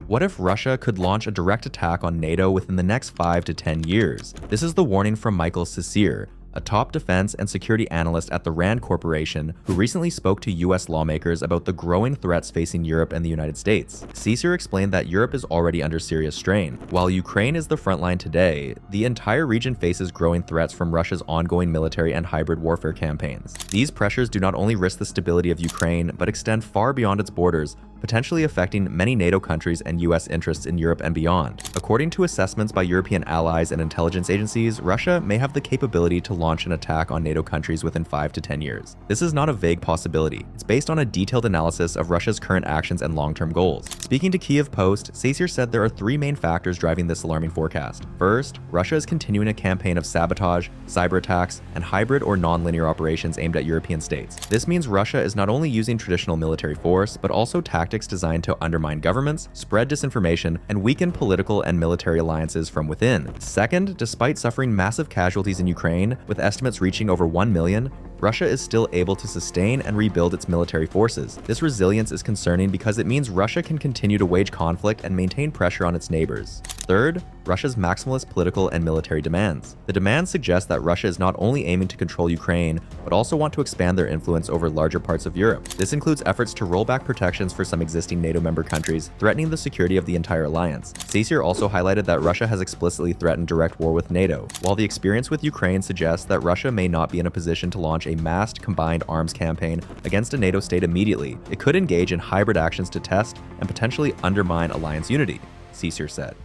What if Russia could launch a direct attack on NATO within the next 5 to 10 years? This is the warning from Michael Cicere, a top defense and security analyst at the RAND Corporation, who recently spoke to US lawmakers about the growing threats facing Europe and the United States. Cicere explained that Europe is already under serious strain. While Ukraine is the front line today, the entire region faces growing threats from Russia's ongoing military and hybrid warfare campaigns. These pressures do not only risk the stability of Ukraine, but extend far beyond its borders, potentially affecting many NATO countries and US interests in Europe and beyond. According to assessments by European allies and intelligence agencies, Russia may have the capability to launch an attack on NATO countries within 5 to 10 years. This is not a vague possibility. It's based on a detailed analysis of Russia's current actions and long-term goals. Speaking to Kyiv Post, Cicere said there are 3 main factors driving this alarming forecast. First, Russia is continuing a campaign of sabotage, cyber attacks, and hybrid or non-linear operations aimed at European states. This means Russia is not only using traditional military force, but also tactics designed to undermine governments, spread disinformation, and weaken political and military alliances from within. Second, despite suffering massive casualties in Ukraine, with estimates reaching over 1 million, Russia is still able to sustain and rebuild its military forces. This resilience is concerning because it means Russia can continue to wage conflict and maintain pressure on its neighbors. Third, Russia's maximalist political and military demands. The demands suggest that Russia is not only aiming to control Ukraine, but also want to expand their influence over larger parts of Europe. This includes efforts to roll back protections for some existing NATO member countries, threatening the security of the entire alliance. Cicere also highlighted that Russia has explicitly threatened direct war with NATO. While the experience with Ukraine suggests that Russia may not be in a position to launch a massed combined arms campaign against a NATO state immediately, it could engage in hybrid actions to test and potentially undermine alliance unity, Cicere said.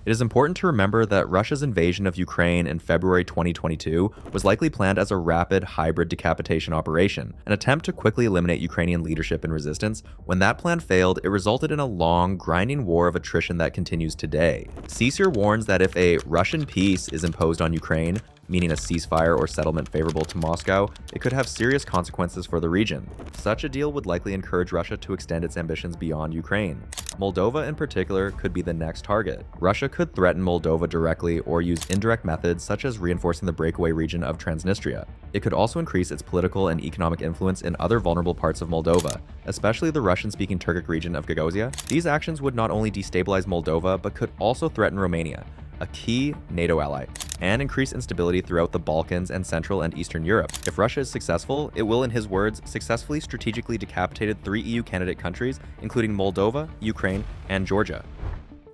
It is important to remember that Russia's invasion of Ukraine in February 2022 was likely planned as a rapid hybrid decapitation operation, an attempt to quickly eliminate Ukrainian leadership and resistance. When that plan failed, it resulted in a long, grinding war of attrition that continues today. Cicere warns that if a Russian peace is imposed on Ukraine, meaning a ceasefire or settlement favorable to Moscow, it could have serious consequences for the region. Such a deal would likely encourage Russia to extend its ambitions beyond Ukraine. Moldova in particular could be the next target. Russia could threaten Moldova directly or use indirect methods such as reinforcing the breakaway region of Transnistria. It could also increase its political and economic influence in other vulnerable parts of Moldova, especially the Russian-speaking Turkic region of Gagauzia. These actions would not only destabilize Moldova, but could also threaten Romania, a key NATO ally, and increase instability throughout the Balkans and Central and Eastern Europe. If Russia is successful, it will, in his words, successfully strategically decapitated 3 EU candidate countries, including Moldova, Ukraine, and Georgia.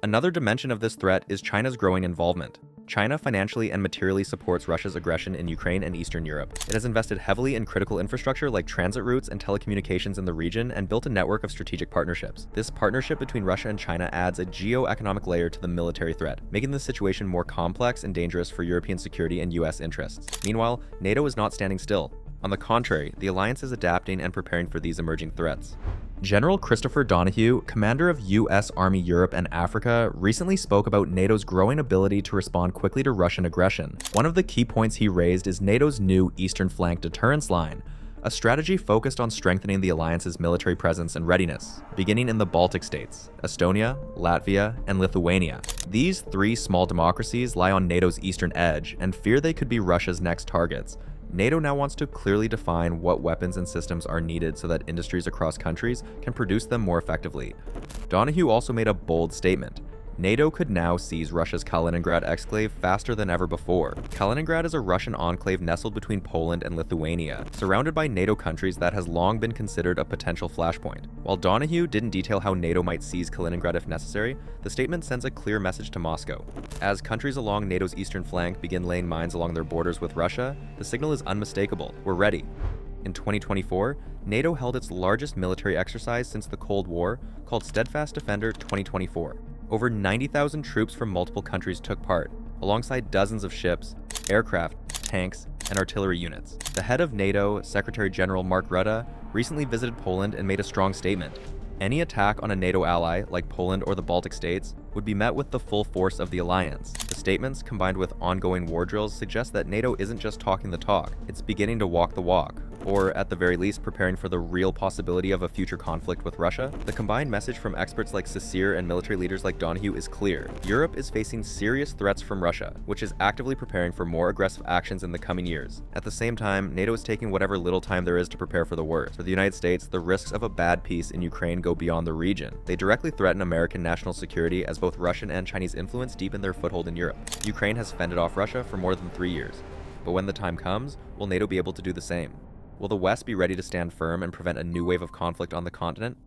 Another dimension of this threat is China's growing involvement. China financially and materially supports Russia's aggression in Ukraine and Eastern Europe. It has invested heavily in critical infrastructure like transit routes and telecommunications in the region and built a network of strategic partnerships. This partnership between Russia and China adds a geo-economic layer to the military threat, making the situation more complex and dangerous for European security and US interests. Meanwhile, NATO is not standing still. On the contrary, the alliance is adapting and preparing for these emerging threats. General Christopher Donahue, commander of US Army Europe and Africa, recently spoke about NATO's growing ability to respond quickly to Russian aggression. One of the key points he raised is NATO's new Eastern Flank Deterrence Line, a strategy focused on strengthening the alliance's military presence and readiness, beginning in the Baltic states, Estonia, Latvia, and Lithuania. These 3 small democracies lie on NATO's eastern edge and fear they could be Russia's next targets. NATO now wants to clearly define what weapons and systems are needed so that industries across countries can produce them more effectively. Donahue also made a bold statement. NATO could now seize Russia's Kaliningrad exclave faster than ever before. Kaliningrad is a Russian enclave nestled between Poland and Lithuania, surrounded by NATO countries that has long been considered a potential flashpoint. While Donahue didn't detail how NATO might seize Kaliningrad if necessary, the statement sends a clear message to Moscow. As countries along NATO's eastern flank begin laying mines along their borders with Russia, the signal is unmistakable. We're ready. In 2024, NATO held its largest military exercise since the Cold War, called Steadfast Defender 2024. Over 90,000 troops from multiple countries took part, alongside dozens of ships, aircraft, tanks, and artillery units. The head of NATO, Secretary General Mark Rutte, recently visited Poland and made a strong statement. Any attack on a NATO ally, like Poland or the Baltic states, would be met with the full force of the alliance. The statements, combined with ongoing war drills, suggest that NATO isn't just talking the talk, it's beginning to walk the walk. or at the very least preparing for the real possibility of a future conflict with Russia? The combined message from experts like Cicir and military leaders like Donahue is clear. Europe is facing serious threats from Russia, which is actively preparing for more aggressive actions in the coming years. At the same time, NATO is taking whatever little time there is to prepare for the worst. For the United States, the risks of a bad peace in Ukraine go beyond the region. They directly threaten American national security as both Russian and Chinese influence deepen their foothold in Europe. Ukraine has fended off Russia for more than 3 years. But when the time comes, will NATO be able to do the same? Will the West be ready to stand firm and prevent a new wave of conflict on the continent?